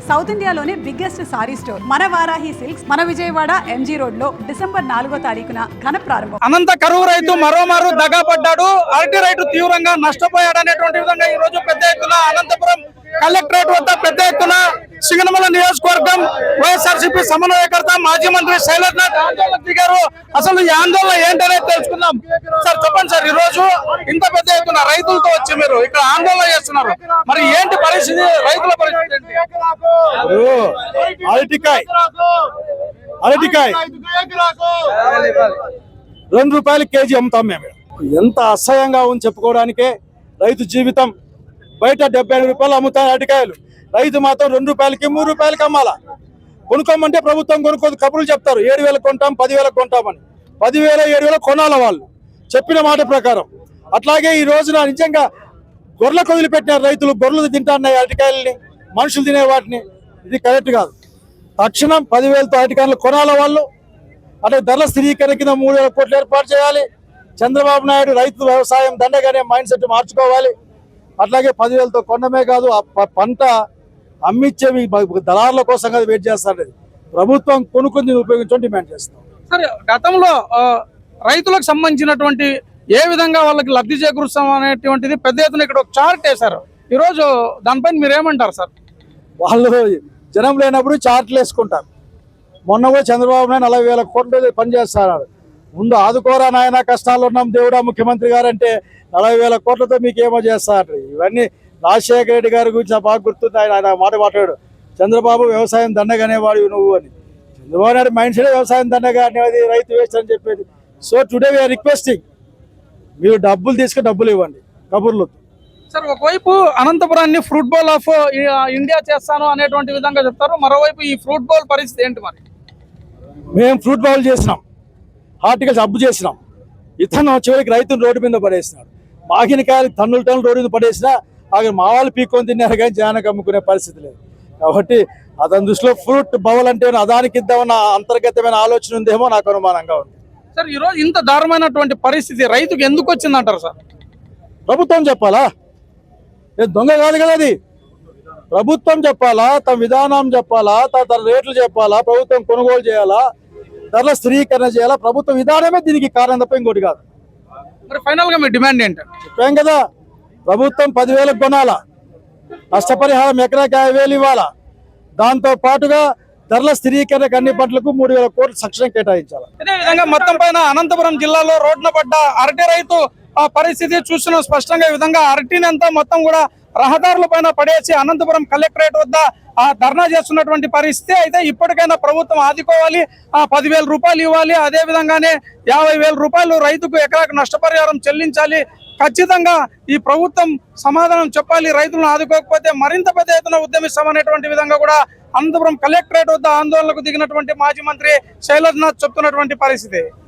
South ఇండియాలోనే biggest sorry store మన Varahi silks మన విజయవాడ ఎంజీ రోడ్ లో డిసెంబర్ 4వ తారీఖున ఘన ప్రారంభం. అనంత కరువు రైతు మరోమారు దగాపడ్డాడు. అరటి రైతు తీవ్రంగా నష్టపోయాడు అనేటువంటి విధంగా ఈ రోజు పెద్ద ఎత్తున అనంతపురం కలెక్టరేట్ వద్ద పెద్ద ఎత్తున సింగనమల నియోజకవర్గం వైఎస్ఆర్సీపీ సమన్వయకర్త మాజీ మంత్రి శైలజ్నాథ్ ఆందోళన దిగారు. అసలు ఈ ఆందోళన ఏంటనేది తెలుసుకుందాం. సార్ చెప్పండి సార్, ఈ రోజు ఇంత పెద్ద ఎత్తున రైతులతో వచ్చి మీరు ఇక్కడ ఆందోళన చేస్తున్నారు, మరి ఏంటి పరిస్థితి, రైతుల పరిస్థితి ఏంటి? అరటికాయ ₹2 కేజీ అమ్ముతాం మేము. ఎంత అసహ్యంగా ఉంది చెప్పుకోవడానికే. రైతు జీవితం బయట 75 రూపాయలు అమ్ముతాయి అరటికాయలు, రైతు మాత్రం ₹2కి ₹3 అమ్మాలా. కొనుక్కోమంటే ప్రభుత్వం కొనుక్కోదు, కబుర్లు చెప్తారు 7,000 కొంటాం 10,000 కొంటామని. 10,000 7,000 కొనాల వాళ్ళు చెప్పిన మాట ప్రకారం. అట్లాగే ఈ రోజున నిజంగా గొర్రెలకు వదిలిపెట్టినారు రైతులు, గొర్రెలు తింటున్నాయి అరటికాయలని, మనుషులు తినే వాటిని. ఇది కరెక్ట్ కాదు. తక్షణం 10,000తో అరటికాయలు కొనాల వాళ్ళు. అంటే ధరల స్థిరీకరణ కింద 3,000 కోట్లు ఏర్పాటు చేయాలి. చంద్రబాబు నాయుడు రైతు వ్యవసాయం దండగానే మైండ్ సెట్ మార్చుకోవాలి. అట్లాగే 10,000తో కొనడమే కాదు, ఆ పంట అమ్మిచ్చేవి దళారుల కోసం కదా వెయిట్ చేస్తారు. ప్రభుత్వం కొనుక్కొని ఉపయోగించడం డిమాండ్ చేస్తాం. సరే, గతంలో రైతులకు సంబంధించినటువంటి ఏ విధంగా వాళ్ళకి లబ్ధి చేకూరుస్తాం అనేటువంటిది పెద్ద ఎత్తున ఇక్కడ ఒక చార్ట్ వేశారు. ఈరోజు దానిపైన మీరు ఏమంటారు సార్? వాళ్ళు జనం లేనప్పుడు చార్ట్లు వేసుకుంటారు. మొన్న కూడా చంద్రబాబు నాయుడు 40,000 కోట్లు పనిచేస్తున్నారు. ముందు ఆదుకోరా నాయన, కష్టాలు ఉన్నాం దేవుడా ముఖ్యమంత్రి గారు అంటే 40,000 కోట్లతో మీకు ఏమో చేస్తారు. ఇవన్నీ రాజశేఖర రెడ్డి గారి గురించి నాకు బాగా గుర్తుంది. ఆయన మాట మాట్లాడాడు, చంద్రబాబు వ్యవసాయం దండగానేవాడు నువ్వు అని. చంద్రబాబు నాయుడు మైండ్ సెట్ వ్యవసాయం దండగా అనేది, రైతు వేస్ట్ అని చెప్పేది. సో టుడే వీఆర్ రిక్వెస్టింగ్, మీరు డబ్బులు తీసుకుని డబ్బులు ఇవ్వండి కబుర్లు. సార్, ఒకవైపు అనంతపురాన్ని ఫ్రూట్ బౌల్ ఆఫ్ ఇండియా చేస్తాను అనేటువంటి విధంగా చెప్తారు, మరోవైపు ఈ ఫ్రూట్ బౌల్ పరిస్థితి ఏంటి? మరి మేము ఫ్రూట్ బౌల్ చేసినాం, హార్టికల్చర్ హబ్ చేసినాం. ఇతను చివరికి రైతులు రోడ్డు మీద పడేసినాడు. మాగినకాయలు టన్నులు రోడ్డు మీద పడేసినా అక్కడ మా వాళ్ళు పీక్కొని తిన్నారు కానీ జనానికి అమ్ముకునే పరిస్థితి లేదు. కాబట్టి అతని దృష్టిలో ఫ్రూట్ బౌల్ అంటే అదానికి ఇద్దామన్న అంతర్గతమైన ఆలోచన ఉందేమో నాకు అనుమానంగా ఉంది. సార్, ఈరోజు ఇంత దారుణమైనటువంటి పరిస్థితి రైతుకు ఎందుకు వచ్చిందంటారు సార్? ప్రభుత్వం చెప్పాలా? దొంగ కాదు కదా అది. ప్రభుత్వం చెప్పాలా, తన విధానం చెప్పాలా, తన రేట్లు చెప్పాలా, ప్రభుత్వం కొనుగోలు చేయాలా, ధరల స్థిరీకరణ చేయాలా. ప్రభుత్వ విధానమే దీనికి కారణం తప్ప ఇంకోటి కాదు. మరి ఫైనల్ గా మీ డిమాండ్ ఏంటి? చెప్పాం కదా, ప్రభుత్వం 10,000 కొనాలా, నష్టపరిహారం ఎకరాకి 5,000 ఇవ్వాలా, దాంతో పాటుగా ధరల స్థిరీకరణకు అన్ని పంటలకు 3,000 కోట్లు సక్షం కేటాయించాలి. ఇదే విధంగా మొత్తం పైన అనంతపురం జిల్లాలో రోడ్డున పడ్డ అరటి రైతు పరిస్థితి చూస్తున్నాం స్పష్టంగా. ఈ విధంగా అరటిని అంతా మొత్తం కూడా రహదారుల పైన పడేసి అనంతపురం కలెక్టరేట్ వద్ద ధర్నా చేస్తున్నటువంటి పరిస్థితి. అయితే ఇప్పటికైనా ప్రభుత్వం ఆదుకోవాలి, 10,000 రూపాయలు ఇవ్వాలి, అదే విధంగానే 50,000 రూపాయలు రైతుకు ఎకరాకు నష్టపరిహారం చెల్లించాలి. ఖచ్చితంగా ఈ ప్రభుత్వం సమాధానం చెప్పాలి. రైతులను ఆదుకోకపోతే మరింత పెద్ద ఎత్తున ఉద్యమిస్తామనేటువంటి విధంగా కూడా అనంతపురం కలెక్టరేట్ వద్ద ఆందోళనకు దిగినటువంటి మాజీ మంత్రి శైలజ్నాథ్ చెప్తున్నటువంటి పరిస్థితి.